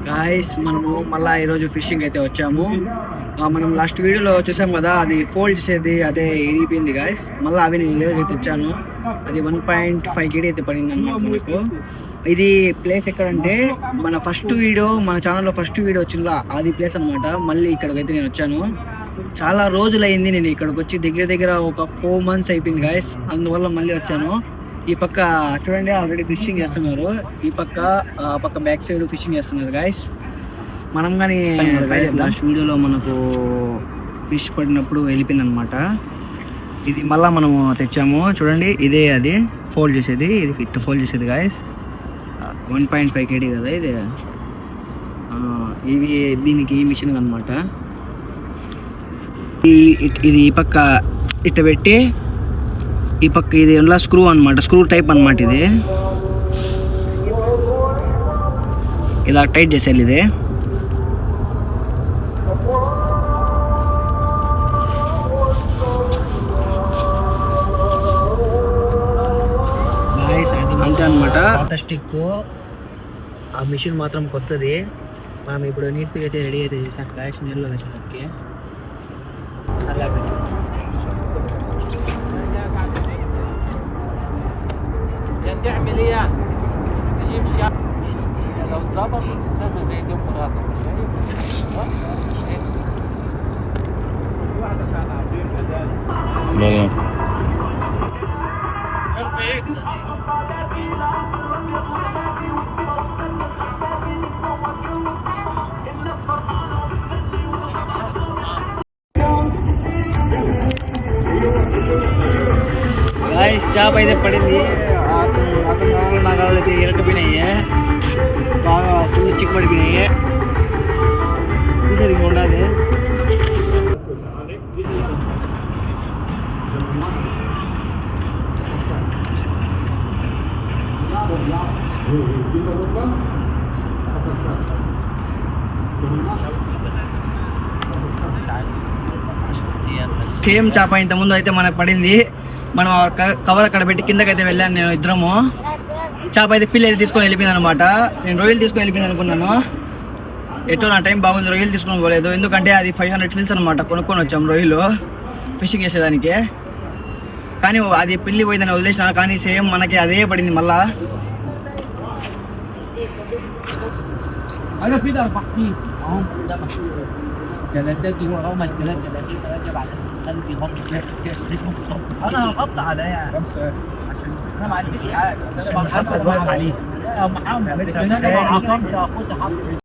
Guys మనము మళ్ళీ ఈరోజు ఫిషింగ్ అయితే వచ్చాము. మనం లాస్ట్ వీడియోలో చూసాం కదా, అది ఫోల్డ్ చేసేది అదే ఇరిగిపోయింది గాయస్. మళ్ళీ అవి నేను ఈరోజు అయితే ఇచ్చాను. అది 1.5 kg అయితే పడింది అనమాట మనకు. ఇది ప్లేస్ ఎక్కడంటే మన ఛానల్లో ఫస్ట్ వీడియో వచ్చిందా అది ప్లేస్ అనమాట. మళ్ళీ ఇక్కడికైతే నేను వచ్చాను. చాలా రోజులైంది నేను ఇక్కడికి వచ్చి, దగ్గర ఒక 4 months అయిపోయింది గాయస్. అందువల్ల మళ్ళీ వచ్చాను. ఈ పక్క చూడండి ఆల్రెడీ ఫిషింగ్ చేస్తున్నారు, ఈ పక్క బ్యాక్ సైడ్ ఫిషింగ్ చేస్తున్నారు గాయస్. మనం కానీ లాస్ట్ వీడియోలో మనకు ఫిష్ పడినప్పుడు వెళ్ళిపోయింది అనమాట. ఇది మళ్ళీ మనము తెచ్చాము. చూడండి ఇదే అది ఫోల్డ్ చేసేది, ఇది ఫిట్ ఫోల్డ్ చేసేది గాయస్. 1.5 kg కదా ఇది. ఇవి దీనికి ఈ మిషన్ అనమాట. ఇది ఈ పక్క ఇట్ట పెట్టి, ఈ పక్క ఇది ఎలా స్క్రూ అనమాట, స్క్రూ టైప్ అనమాట. ఇది ఇలా టైట్ చేసేయాలి. ఇది అంతే అనమాట. పాత స్టిక్, ఆ మిషన్ మాత్రం కొత్తది. మనం ఇప్పుడు నీట్గా అయితే రెడీ అయితే చేసాం గాయస్. నీళ్ళలో వేసేదానికి تعمل ايه تجيب شاب لو ظبط ازازه زي دي ومراته చేప అయితే పడింది. అతను నగరాలు అయితే ఇరకపోయినాయి, బాగా ఫుల్ చిక్కు పడిపోయినాయి. చూసేది ఉండాలి. సేమ్ చేప ఇంత ముందు అయితే మనకు పడింది. మనం కవర్ అక్కడ పెట్టి కిందకైతే వెళ్ళాను నేను, ఇద్దరము. చేప అయితే పిల్లి అయితే తీసుకొని వెళ్ళిపోయింది అనమాట. నేను రొయ్యలు తీసుకొని వెళ్ళిపోయింది అనుకున్నాను. ఎటో నా టైం బాగుంది, రొయ్యలు తీసుకొని పోలేదు. ఎందుకంటే అది 500 ఫిల్స్ అనమాట, కొనుక్కొని వచ్చాము రొయ్యలు ఫిషింగ్ చేసేదానికి. కానీ అది పిల్లి పోయిందని వదిలేసిన, కానీ సేమ్ మనకి అదే పడింది మళ్ళా. انا هغطي عليها 5 عشان انا ما عنديش حاجه، انا معاهم